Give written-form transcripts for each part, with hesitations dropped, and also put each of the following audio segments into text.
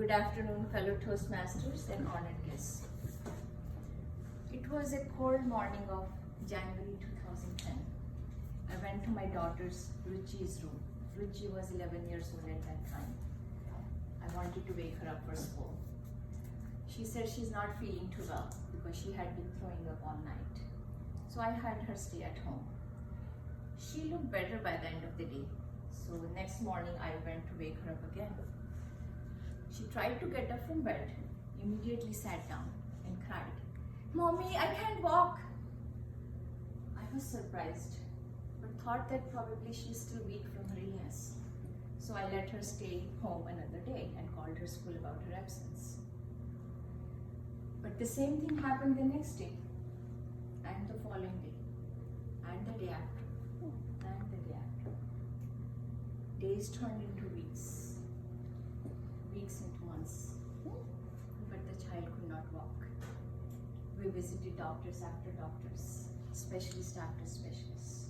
Good afternoon, fellow Toastmasters and honored guests. It was a cold morning of January 2010. I went to my daughter's Ruchi's room. Ruchi was 11 years old at that time. I wanted to wake her up for school. She said she's not feeling too well because she had been throwing up all night. So I had her stay at home. She looked better by the end of the day. So next morning I went to wake her up again. She tried to get up from bed, immediately sat down and cried, "Mommy, I can't walk." I was surprised, but thought that probably she's still weak from her illness. So I let her stay home another day and called her school about her absence. But the same thing happened the next day, and the following day, and the day after, and the day after. Days turned into weeks, weeks into months, but the child could not walk. We visited doctors after doctors, specialist after specialist.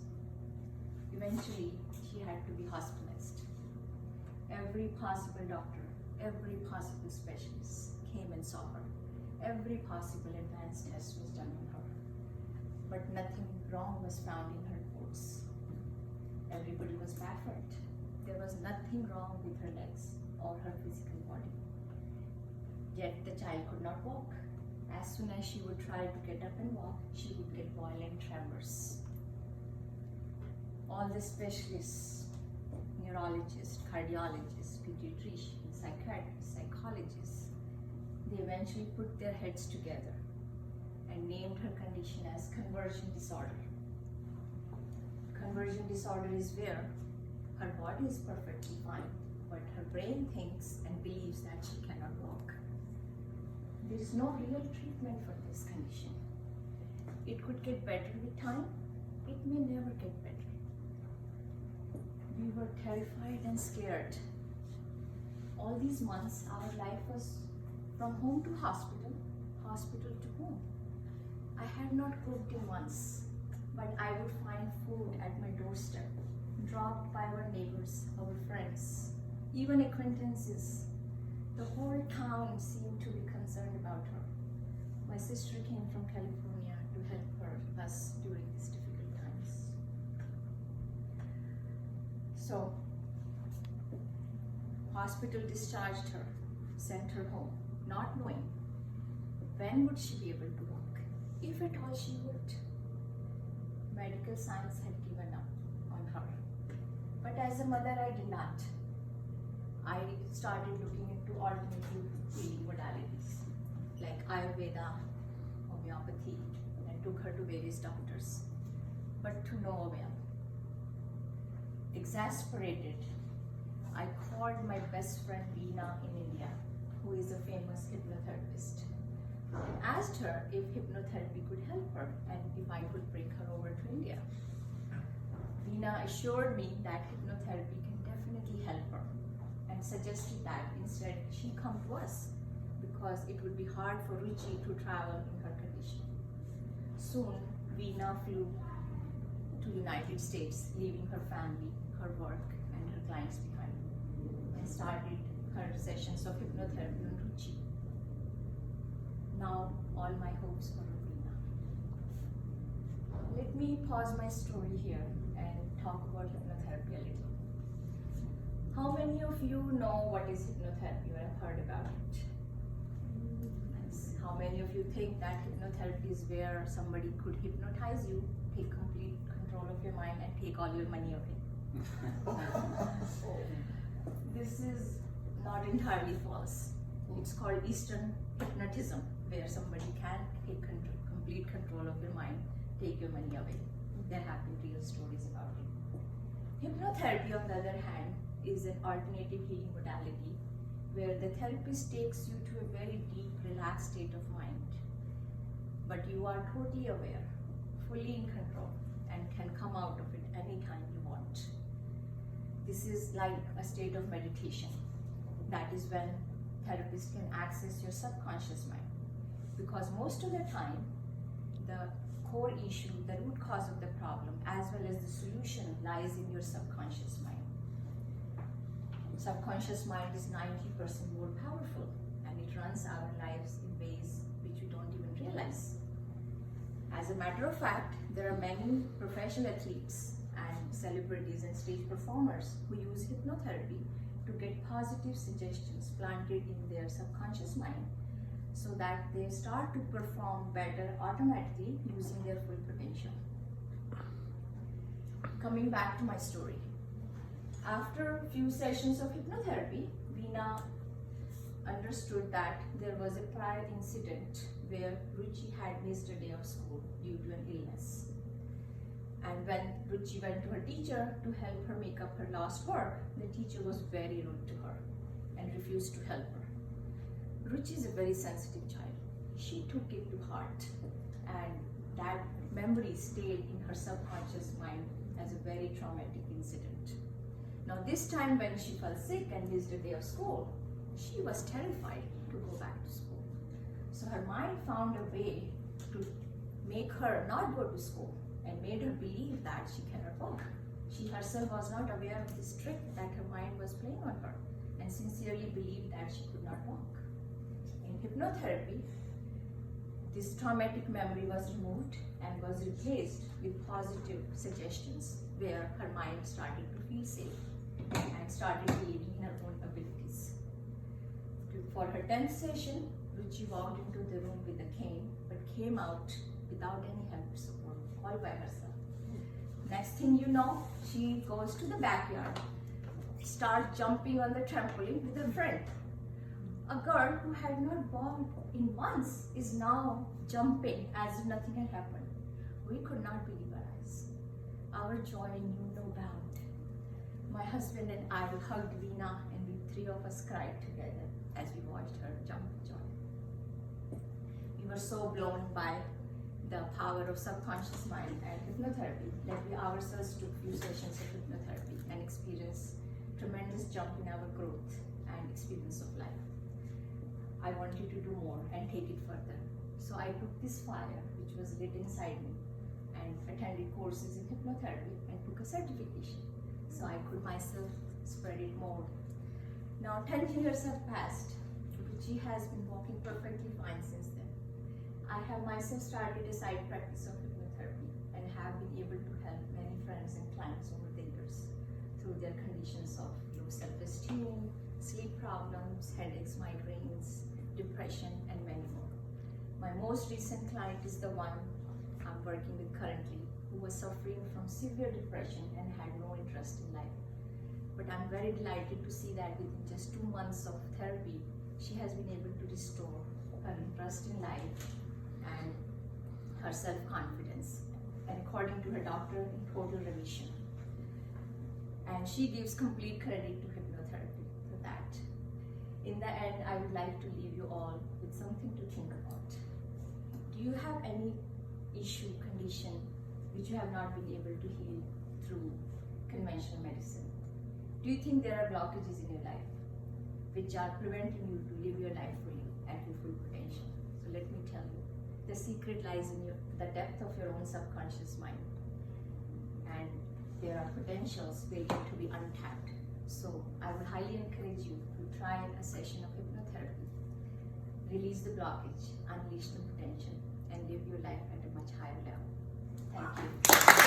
Eventually, she had to be hospitalized. Every possible doctor, every possible specialist came and saw her. Every possible advanced test was done on her, but nothing wrong was found in her reports. Everybody was baffled. There was nothing wrong with her legs or her physical body. Yet the child could not walk. As soon as she would try to get up and walk, she would get violent tremors. All the specialists, neurologists, cardiologists, pediatricians, psychiatrists, psychologists, they eventually put their heads together and named her condition as conversion disorder. Conversion disorder is where her body is perfectly fine, but her brain thinks and believes that she cannot walk. There is no real treatment for this condition. It could get better with time. It may never get better. We were terrified and scared. All these months, our life was from home to hospital, hospital to home. I had not cooked in months, but I would find food at my doorstep, dropped by our neighbors, our friends, even acquaintances. The whole town seemed to be concerned about her. My sister came from California to help us during these difficult times. So, hospital discharged her, sent her home, not knowing when would she be able to walk, if at all she would. Medical science had given up on her. But as a mother, I did not. I started looking into alternative healing modalities like Ayurveda, homeopathy, and took her to various doctors, but to no avail. Exasperated, I called my best friend Veena in India, who is a famous hypnotherapist, and asked her if hypnotherapy could help her and if I could bring her over to India. Veena assured me that hypnotherapy can definitely help her and suggested that instead she come to us because it would be hard for Ruchi to travel in her condition. Soon, Veena flew to United States, leaving her family, her work, and her clients behind, and started her sessions of hypnotherapy on Ruchi. Now, all my hopes for Veena. Let me pause my story here and talk about hypnotherapy a little. How many of you know what is hypnotherapy or have heard about it? How many of you think that hypnotherapy is where somebody could hypnotize you, take complete control of your mind, and take all your money away? This is not entirely false. It's called Eastern hypnotism, where somebody can take complete control of your mind, take your money away. There have been real stories about it. Hypnotherapy, on the other hand, is an alternative healing modality where the therapist takes you to a very deep, relaxed state of mind. But you are totally aware, fully in control, and can come out of it anytime you want. This is like a state of meditation. That is when therapists can access your subconscious mind. Because most of the time, the core issue, the root cause of the problem, as well as the solution lies in your subconscious mind. subconscious mind is 90% more powerful, and it runs our lives in ways which we don't even realize. As a matter of fact, there are many professional athletes and celebrities and stage performers who use hypnotherapy to get positive suggestions planted in their subconscious mind so that they start to perform better automatically using their full potential. Coming back to my story. After a few sessions of hypnotherapy, Veena understood that there was a prior incident where Ruchi had missed a day of school due to an illness. And when Ruchi went to her teacher to help her make up her lost work, the teacher was very rude to her and refused to help her. Ruchi is a very sensitive child. She took it to heart, and that memory stayed in her subconscious mind as a very traumatic incident. Now this time when she fell sick and missed a day of school, she was terrified to go back to school. So her mind found a way to make her not go to school and made her believe that she cannot walk. She herself was not aware of this trick that her mind was playing on her and sincerely believed that she could not walk. In hypnotherapy, this traumatic memory was removed and was replaced with positive suggestions where her mind started to feel safe and started believing in her own abilities. For her 10th session, Ruchi walked into the room with a cane but came out without any help or support, all by herself. Next thing you know, she goes to the backyard, starts jumping on the trampoline with her friend. A girl who had not walked in months is now jumping as if nothing had happened. We could not believe our eyes. Our joy knew no bound. My husband and I hugged Veena, and we three of us cried together as we watched her jump with joy. We were so blown by the power of subconscious mind and hypnotherapy that we ourselves took few sessions of hypnotherapy and experienced tremendous jump in our growth and experience of life. I wanted to do more and take it further. So I took this fire which was lit inside me and attended courses in hypnotherapy and took a certification so I could myself spread it more. Now 10 years have passed. Ruchi has been walking perfectly fine since then. I have myself started a side practice of hypnotherapy and have been able to help many friends and clients over the years through their conditions of low self-esteem, sleep problems, headaches, migraines, depression, and many more. My most recent client is the one I'm working with currently, who was suffering from severe depression and had no interest in life. But I'm very delighted to see that within just 2 months of therapy, she has been able to restore her interest in life and her self-confidence, and according to her doctor, in total remission. And she gives complete credit to hypnotherapy for that. In the end, I would like to leave you all with something to think about. Do you have any issue, condition, which you have not been able to heal through conventional medicine? Do you think there are blockages in your life which are preventing you to live your life fully at your full potential? So let me tell you, the secret lies in the depth of your own subconscious mind, and there are potentials waiting to be untapped. So I would highly encourage you to try a session of hypnotherapy, release the blockage, unleash the potential, and live your life at a much higher level. Thank you.